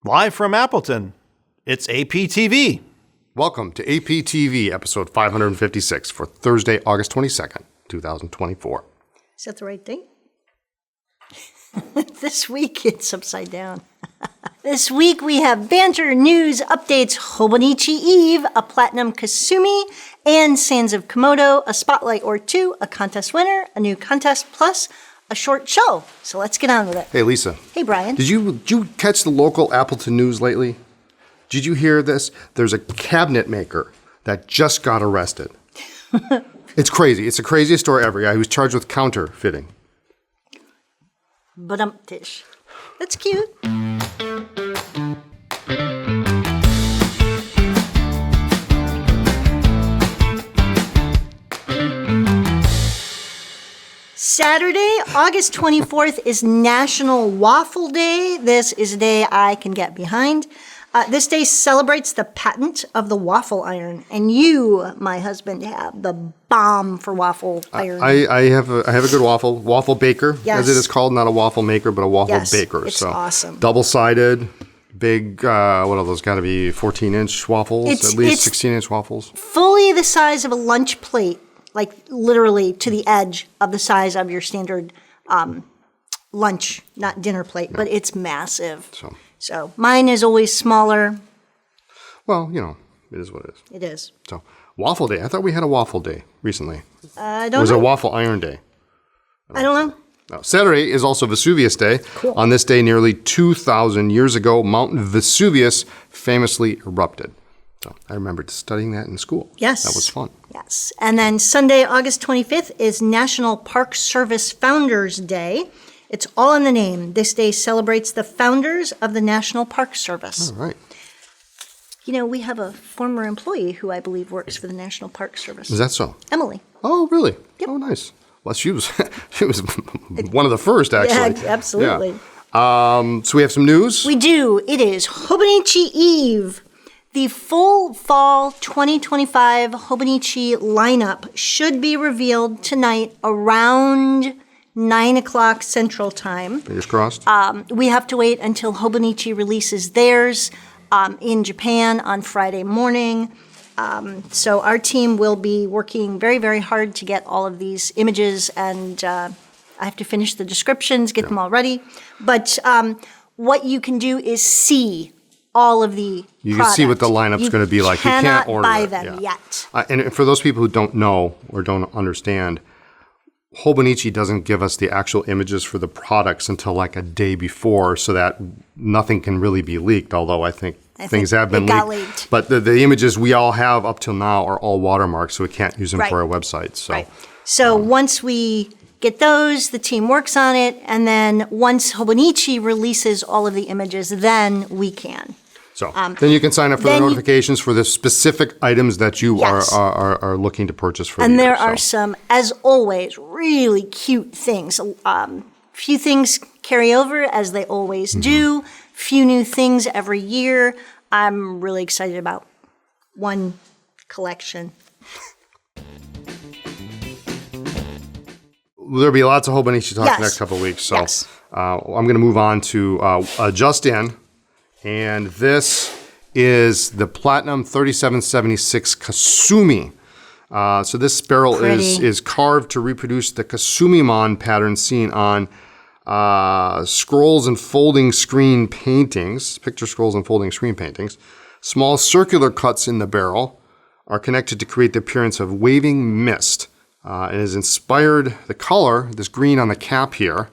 Live from Appleton, it's APTV. Welcome to APTV episode 556 for Thursday, August 22nd, 2024. Is that the right thing? This week it's upside down. This week we have Banter, news, updates, Hobonichi Eve, a platinum Kasumi, and Sands of Komodo, a spotlight or two, a contest winner, a new contest, plus a short show. So let's get on with it. Hey, Lisa. Hey, Brian. Did you catch the local Appleton news lately? Did you hear this? There's a cabinet maker that just got arrested. It's crazy. It's the craziest story ever. Yeah, he was charged with counterfeiting. Badum-tish. That's cute. Saturday, August 24th is National Waffle Day. This is a day I can get behind. This day celebrates the patent of the waffle iron, and you, my husband, have the bomb for waffle iron. I have a good waffle baker, yes, as it is called, not a waffle maker, but a waffle baker. It's awesome. Double-sided, big, what are those, got to be 14-inch waffles, at least 16-inch waffles. Fully the size of a lunch plate, like literally to the edge of the size of your standard lunch, not dinner plate, but it's massive. So mine is always smaller. Well, you know, it is what it is. It is. So Waffle Day. I thought we had a Waffle Day recently. I don't know. It was a Waffle Iron Day. I don't know. No. Saturday is also Vesuvius Day. Cool. On this day, nearly 2,000 years ago, Mount Vesuvius famously erupted. So I remembered studying that in school. Yes. That was fun. Yes. And then Sunday, August 25th is National Park Service Founders Day. It's all in the name. This day celebrates the founders of the National Park Service. All right. You know, we have a former employee who I believe works for the National Park Service. Is that so? Emily. Oh, really? Yep. Oh, nice. Well, she was one of the first, actually. Yeah, absolutely. Yeah. So we have some news. We do. It is Hobonichi Eve. The full fall 2025 Hobonichi lineup should be revealed tonight around 9 o'clock Central Time. Fingers crossed. We have to wait until Hobonichi releases theirs in Japan on Friday morning. So our team will be working very, very hard to get all of these images, and I have to finish the descriptions, get them all ready. But what you can do is see all of the You can see what the lineup's going to be like. You can't order buy it. them yet. And for those people who don't know or don't understand, Hobonichi doesn't give us the actual images for the products until like a day before, so that nothing can really be leaked, although I think things have been leaked. But the images we all have up till now are all watermarked, so we can't use them for our website. So, So once we get those, the team works on it, and then once Hobonichi releases all of the images, then we can. So then you can sign up for the notifications for the specific items that you are looking to purchase for and the year. And there are some, as always, really cute things. Few things carry over, as they always do. Few new things every year. I'm really excited about one collection. There'll be lots of Hobonichi talk the next couple of weeks. So I'm going to move on to Just In. And this is the Platinum 3776 Kasumi. So this barrel is carved to reproduce the Kasumimon pattern seen on scrolls and folding screen paintings, picture scrolls and folding screen paintings. Small circular cuts in the barrel are connected to create the appearance of waving mist. It is inspired, the color, this green on the cap here,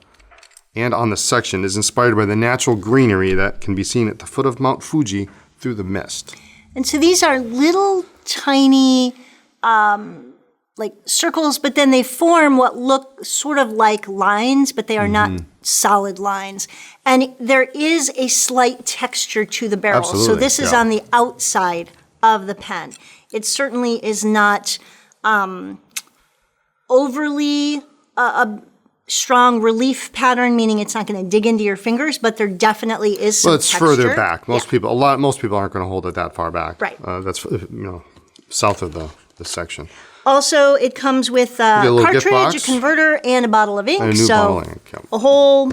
and on the section is inspired by the natural greenery that can be seen at the foot of Mount Fuji through the mist. And so these are little tiny like circles, but then they form what look sort of like lines, but they are not solid lines. And there is a slight texture to the barrel. Absolutely, so this is on the outside of the pen. It certainly is not overly a strong relief pattern, meaning it's not going to dig into your fingers, but there definitely is some texture. Well, it's further back. Most people aren't going to hold it that far back. Right. That's south of the section. Also, it comes with a cartridge, a converter, and a bottle of ink. And a new bottle of ink. Yep. A whole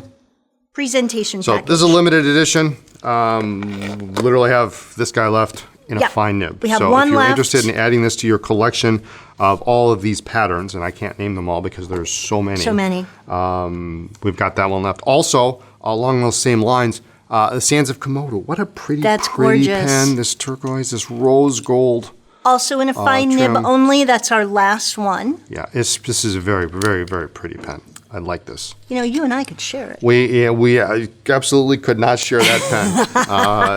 presentation So package. this is a limited edition. Literally have this guy left in a fine nib. We have so one if you're left. interested in adding this to your collection of all of these patterns, and I can't name them all because there's so many. So many. We've got that one left. Also, along those same lines, the Sands of Komodo. What a pretty Gorgeous. pen. This turquoise, this rose gold. Also in a fine nib trim. only. That's our last one. Yeah, this is a very, very, very pretty pen. I like this. You know, you and I could share it. We absolutely could not share that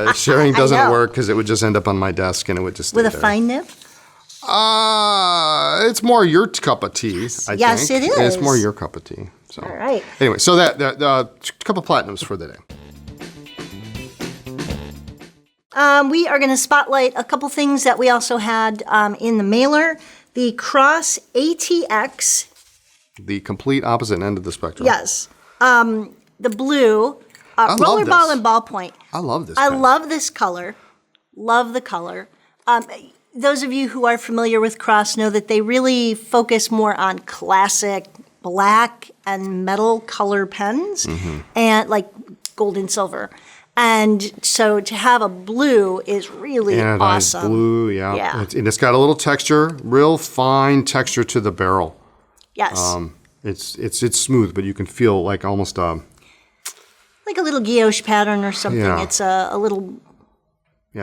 pen. Sharing doesn't know. work because it would just end up on my desk and it would just stay With a there. fine nib? It's more your cup of tea, I Yes, think. it is. It's more your cup of tea. So. All right. Anyway, so that a couple platinums for the day. We are going to spotlight a couple things that we also had in the mailer. The Cross ATX. The complete opposite end of the spectrum. Yes. The blue. love Rollerball this. and Ballpoint. I love this I pen. love this color. Love the color. Those of you who are familiar with Cross know that they really focus more on classic black and metal color pens, and like gold and silver. And so to have a blue is really Anodized awesome. blue, yeah. Yeah. It's got a little texture, real fine texture to the barrel. Yes. It's smooth, but you can feel like almost like a little guilloche pattern or something. Yeah. It's a little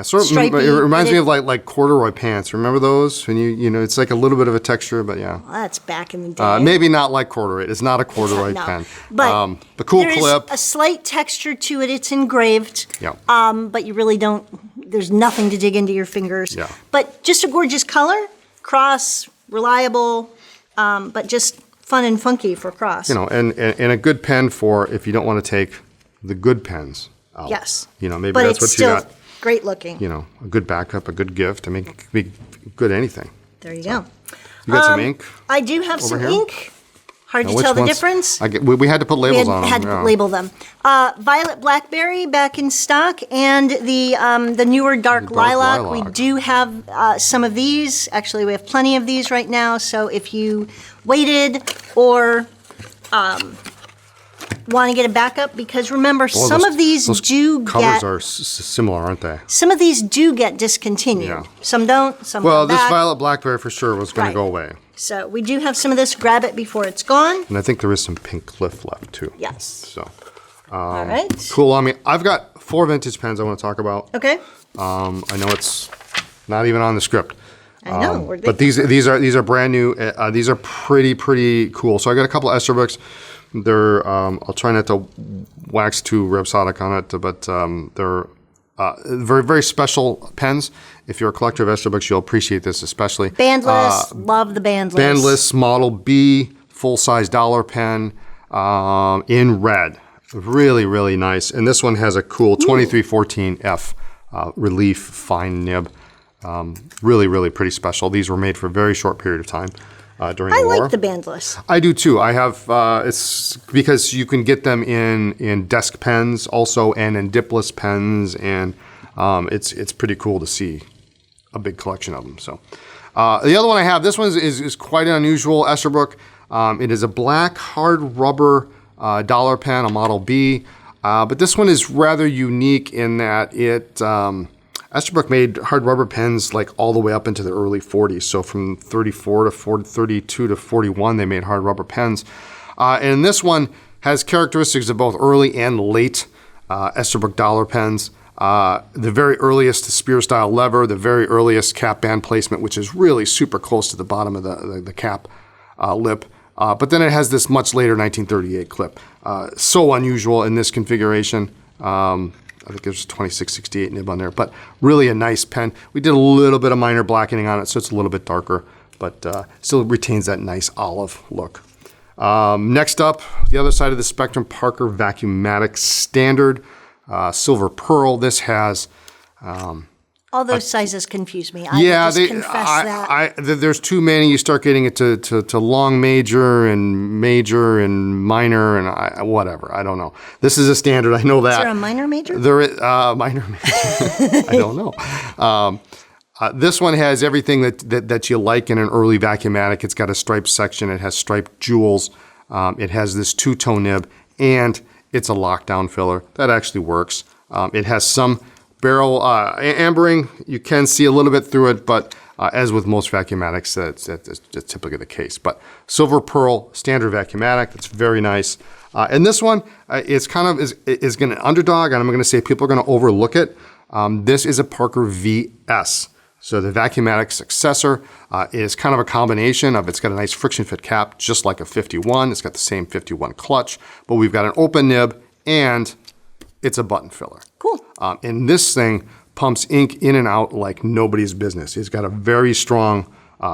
sort of. stripey, It reminds but me of like corduroy pants. Remember those? When you know, it's like a little bit of a texture, but yeah. well, that's back in the day. Maybe not like corduroy. It's not a corduroy No. pen. But the cool there is clip. a slight texture to it. It's engraved. Yeah. But you really don't. There's nothing to dig into your fingers. Yeah. But just a gorgeous color. Cross, reliable, but just fun and funky for Cross. You know, and a good pen for if you don't want to take the good pens out. Yes. You know, maybe but that's it's what still you got. great looking. You know, a good backup, a good gift. I mean, it could be good anything. There you go. You got some ink? I do have some here? ink. Hard to Which tell the ones? difference. We had to put We labels on them. had to yeah. label them. Violet Blackberry back in stock, and the newer dark lilac. We lilac. do have some of these. Actually, we have plenty of these right now. So if you waited or want to get a backup, because remember, Well, some those- of these those do colors get are similar, aren't they? some of these do get discontinued. Yeah. Some don't. Some Well, come this back. Violet Blackberry for sure was going Right. to go away. So we do have some of this. Grab it before it's gone. And I think there is some Pink Cliff left too. Yes. So All right. cool. I mean, I've got 4 vintage pens I want to talk about. Okay. I know it's not even on the script. I know. We're But these are brand new. These are pretty cool. So I got a couple of Esterbrook's. They're I'll try not to wax too rhapsodic on it, but they're very very special pens. If you're a collector of Esterbrook's, you'll appreciate this especially. Bandless. Love the bandless. Bandless Model B full size dollar pen in red. Really nice. And this one has a cool 2314F relief fine nib. Really pretty special. These were made for a very short period of time during I the war. like the bandless. I do too. I have, it's because you can get them in desk pens also and in dipless pens, and it's pretty cool to see a big collection of them. So the other one I have, this one is quite an unusual Esterbrook. It is a black hard rubber dollar pen, a Model B, but this one is rather unique in that it Esterbrook made hard rubber pens like all the way up into the early 40s. So from 34 to 40, 32 to 41, they made hard rubber pens. And this one has characteristics of both early and late Esterbrook dollar pens. The very earliest spear style lever, the very earliest cap band placement, which is really super close to the bottom of the cap lip. But then it has this much later 1938 clip. So unusual in this configuration. I think there's a 2668 nib on there, but really a nice pen. We did a little bit of minor blackening on it, so it's a little bit darker, but still retains that nice olive look. Next up, the other side of the spectrum, Parker Vacuumatic Standard Silver Pearl. This has All those sizes confuse me. I will just confess that. There's too many. You start getting it to long major and minor and whatever. I don't know. This is a standard. I know that. Is there a minor major? There is minor major. I don't know. This one has everything that you like in an early Vacuumatic. It's got a striped section. It has striped jewels. It has this two-tone nib, and It's a lockdown filler. That actually works. It has some barrel ambering. You can see a little bit through it, but as with most vacuumatics, that's typically the case. But silver pearl standard vacuumatic, that's very nice. And this one is kind of is going to underdog, and I'm going to say people are going to overlook it. This is a Parker VS. So the Vacuumatic successor is kind of a combination of, it's got a nice friction fit cap, just like a 51. It's got the same 51 clutch, but we've got an open nib and it's a button filler. Cool. And this thing pumps ink in and out like nobody's business. It's got a very strong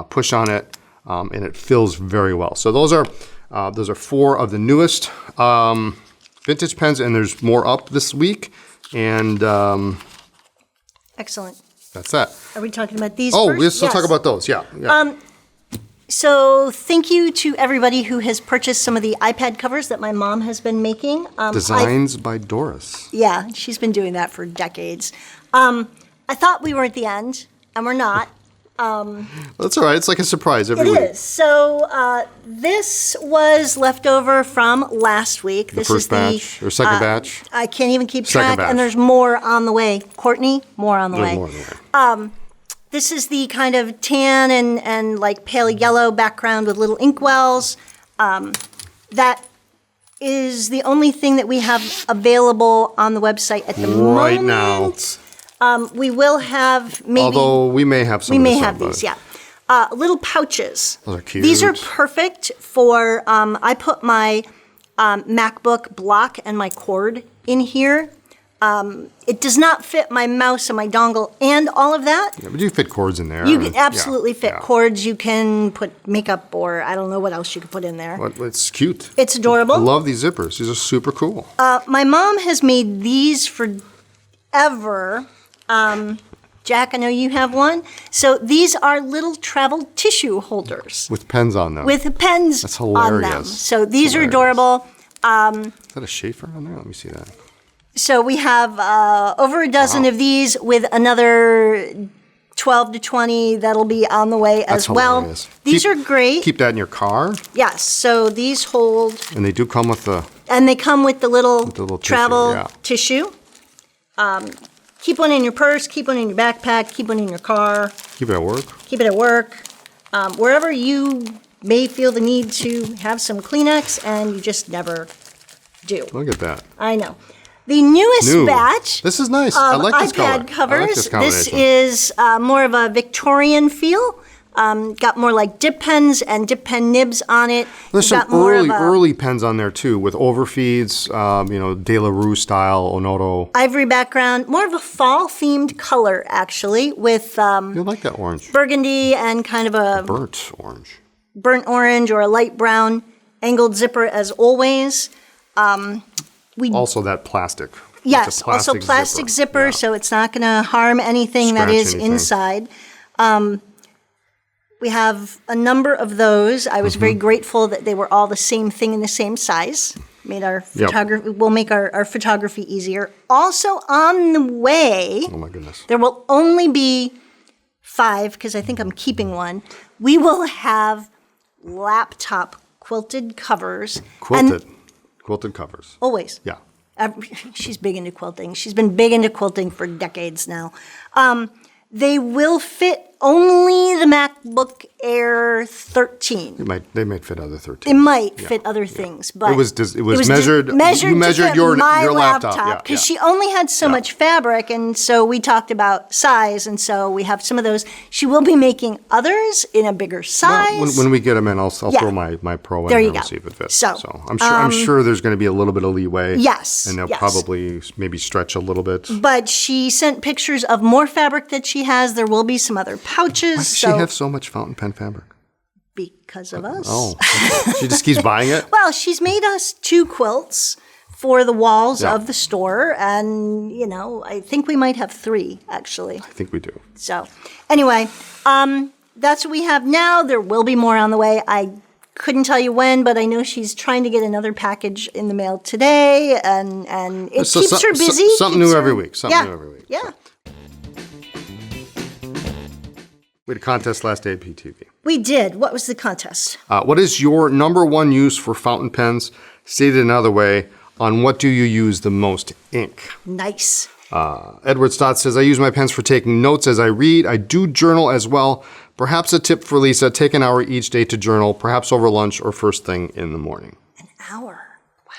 push on it, and it fills very well. So those are 4 of the newest vintage pens, and there's more up this week. And excellent. That's that. Are we talking about these Oh, first? we'll still talk about those. Yeah. So thank you to everybody who has purchased some of the iPad covers that my mom has been making. Designs by Doris. Yeah, she's been doing that for decades. I thought we were at the end, and we're not. That's all right. It's like a surprise every week. It is. So this was left over from last week. The first batch or second batch? I can't even keep Second track, batch. and there's more on the way. Courtney, more on the way. More than way. This is the kind of tan and like pale yellow background with little ink wells. That is the only thing that we have available on the website at the moment. Right now. We will have maybe. Although we may have some. We of may this have on, these, but- yeah. Little pouches. Those are cute. These are perfect for. I put my MacBook block and my cord in here. It does not fit my mouse and my dongle and all of that. Yeah, but you fit cords in there. You can absolutely fit yeah. cords. You can put makeup or I don't know what else you could put in there. But it's cute. It's adorable. I love these zippers. These are super cool. My mom has made these forever. Jack, I know you have one. So these are little travel tissue holders With pens on them. with pens That's on them. hilarious. So these are Hilarious. adorable. Is that a Schaefer on there? Let me see that. So we have over a dozen of these with another 12 to 20 that'll be on the way That's as well. hilarious. These are great. Keep that in your car. Yes, so these hold, And they do come with the. and they come with the little, the little tissue, travel yeah. tissue. Keep one in your purse, keep one in your backpack, keep one in your car, Keep it at work. keep it at work. Wherever you may feel the need to have some Kleenex and you just never do. Look at that. I know. The newest New. batch This is nice. I of like this color. I iPad like covers. this This combination. is more of a Victorian feel. Got more like dip pens and dip pen nibs on it. There's Got some more of a early pens on there too, with overfeeds, De La Rue style, Onoto. ivory background, more of a fall themed color actually, with You like that orange? burgundy and kind of a Burnt orange. burnt orange or a light brown angled zipper as always. Also that plastic. Yes, It's a also plastic zipper, Yeah. so it's not going to harm anything that Scratch is anything. inside. We have a number of those. I was Mm-hmm. very grateful that they were all the same thing in the same size. Made our Yep. photography will make our photography easier. Also on the way, Oh my goodness. there will only be 5 because I think I'm keeping one. We will have laptop quilted covers. Quilted. And Quilted covers. always. Yeah. She's big into quilting. She's been big into quilting for decades now. They will fit only the MacBook Air 13. They might fit other 13. It might fit other things, but It was measured- you to measured fit your my laptop, yeah, because yeah. she only had so much fabric, and so we talked about size, and so we have some of those. She will be making others in a bigger size. When we get them in, I'll Yeah. throw my Pro in There there you and go. see if it fits. So, I'm sure there's going to be a little bit of leeway. Yes, And they'll yes. probably maybe stretch a little bit. But she sent pictures of more fabric that she has. There will be some other pouches. Why does she have so much fountain pen fabric? Because of us. Oh, she just keeps buying it? Well, she's made us 2 quilts for the walls Yeah. of the store, and I think we might have 3 actually. I think we do. So, anyway, that's what we have now. There will be more on the way. I couldn't tell you when, but I know she's trying to get another package in the mail today, and it So- keeps her busy. something keeps new her- every week. Something yeah, new every week. Yeah. We had a contest last day at APTV. We did. What was the contest? What is your number one use for fountain pens? Stated another way, on what do you use the most ink? Nice. Edward Stott says, I use my pens for taking notes as I read. I do journal as well. Perhaps a tip for Lisa, take an hour each day to journal, perhaps over lunch or first thing in the morning. An hour? Wow.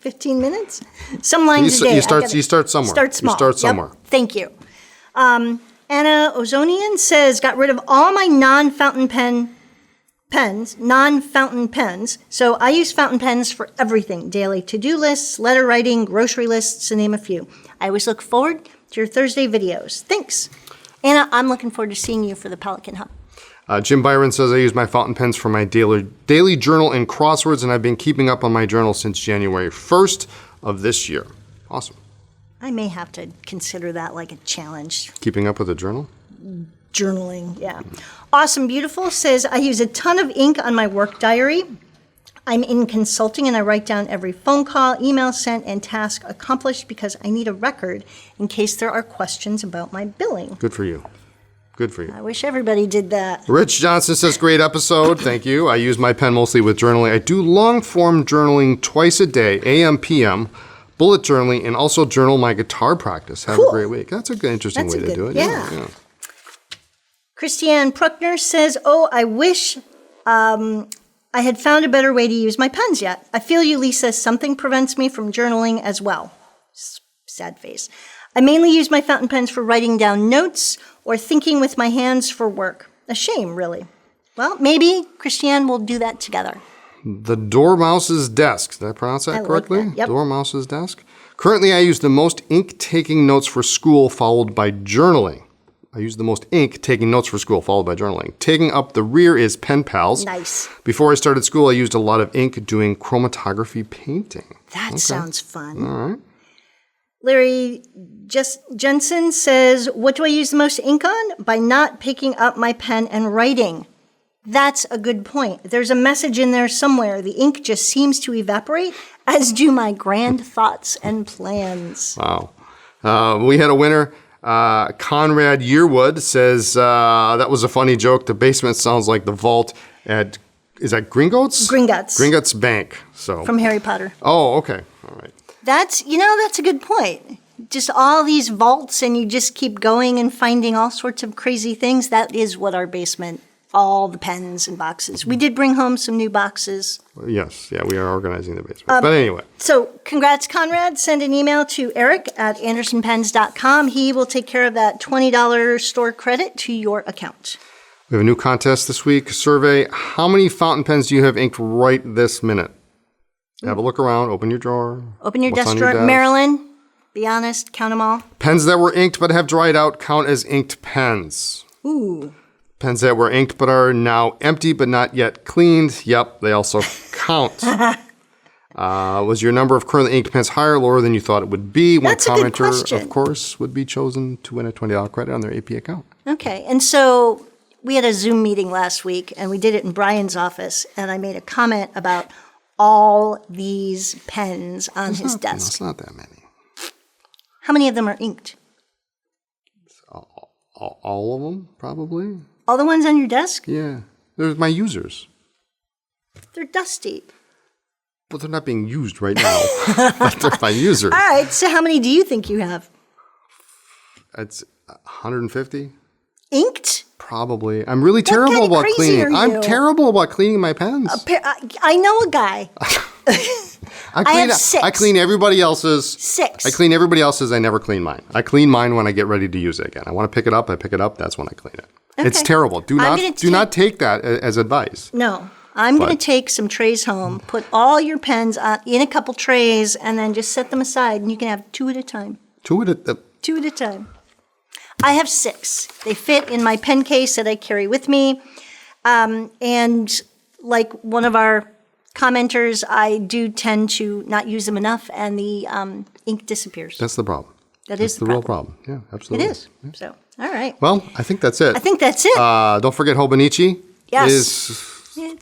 15 minutes? Some lines a day. You start somewhere. Start small. You start somewhere. Yep. Thank you. Anna Ozonian says, got rid of all my non-fountain pens, so I use fountain pens for everything, daily to-do lists, letter writing, grocery lists, to name a few. I always look forward to your Thursday videos. Thanks. Anna, I'm looking forward to seeing you for the Pelican Hub. Jim Byron says, I use my fountain pens for my daily journal and crosswords, and I've been keeping up on my journal since January 1st of this year. Awesome. I may have to consider that like a challenge. Keeping up with a journal? Journaling, yeah. Awesome Beautiful says, I use a ton of ink on my work diary. I'm in consulting and I write down every phone call, email sent, and task accomplished because I need a record in case there are questions about my billing. Good for you. Good for you. I wish everybody did that. Rich Johnson says, great episode. Thank you. I use my pen mostly with journaling. I do long-form journaling twice a day, AM, PM, bullet journaling, and also journal my guitar practice. Have a great week. That's a good, interesting way to do it. Yeah. Christiane Pruckner says, oh, I wish I had found a better way to use my pens yet. I feel you, Lisa. Something prevents me from journaling as well. Sad face. I mainly use my fountain pens for writing down notes or thinking with my hands for work. A shame, really. Well, maybe Christiane will do that together. The Dormouse's Desk. Did I pronounce that correctly? Like that. Yep. Dormouse's Desk. Currently, I use the most ink-taking notes for school, followed by journaling. I use the most ink taking notes for school, followed by journaling. Taking up the rear is Pen Pals. Nice. Before I started school, I used a lot of ink doing chromatography painting. That sounds fun. All right. Larry Jensen says, what do I use the most ink on? By not picking up my pen and writing. That's a good point. There's a message in there somewhere. The ink just seems to evaporate, as do my grand thoughts and plans. Wow. We had a winner. Conrad Yearwood says, that was a funny joke. The basement sounds like the vault at, is that Gringotts? Gringotts. Gringotts Bank. So From Harry Potter. Oh, okay. All right. That's a good point. Just all these vaults and you just keep going and finding all sorts of crazy things. That is what our basement, all the pens and boxes. We did bring home some new boxes. Yes. Yeah, we are organizing the basement. But anyway. So congrats, Conrad. Send an email to eric@andersonpens.com. He will take care of that $20 store credit to your account. We have a new contest this week. Survey, how many fountain pens do you have inked right this minute? Have a look around. Open your drawer. Open your What's desk on drawer. desk? Marilyn, be honest, count them all. Pens that were inked but have dried out count as inked pens. Ooh. Pens that were inked but are now empty but not yet cleaned. Yep, they also count. Was your number of currently inked pens higher or lower than you thought it would be? That's One a good commenter, question. of course, would be chosen to win a $20 credit on their AP account. Okay, and so we had a Zoom meeting last week, and we did it in Brian's office, and I made a comment about all these pens on his desk. It's not that many. How many of them are inked? All of them, probably. All the ones on your desk? Yeah. There's my users. They're dusty. But they're not being used right now. But they're my users. All right, so how many do you think you have? It's 150. Inked? Probably. I'm really terrible kind of about crazy cleaning. are you? I'm terrible about cleaning my pens. I know a guy. I have 6. I clean everybody else's. 6. I clean everybody else's. I never clean mine. I clean mine when I get ready to use it again. I want to pick it up. I pick it up. That's when I clean it. Okay. It's terrible. Do not take that as advice. No. I'm going to take some trays home, put all your pens in a couple trays, and then just set them aside, and you can have 2 at a time. 2 at a 2 at a time. I have 6. They fit in my pen case that I carry with me. And like one of our commenters, I do tend to not use them enough, and the ink disappears. That's the problem. That's the real problem. Yeah, absolutely. It is. Yeah. So, all right. Well, I think that's it. I think that's it. Don't forget Hobonichi is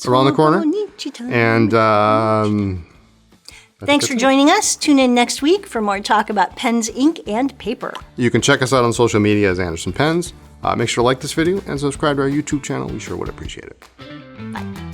around the corner. Hobonichi time. And thanks for joining us. Tune in next week for more talk about pens, ink, and paper. You can check us out on social media as Anderson Pens. Make sure to like this video and subscribe to our YouTube channel. We sure would appreciate it. Bye.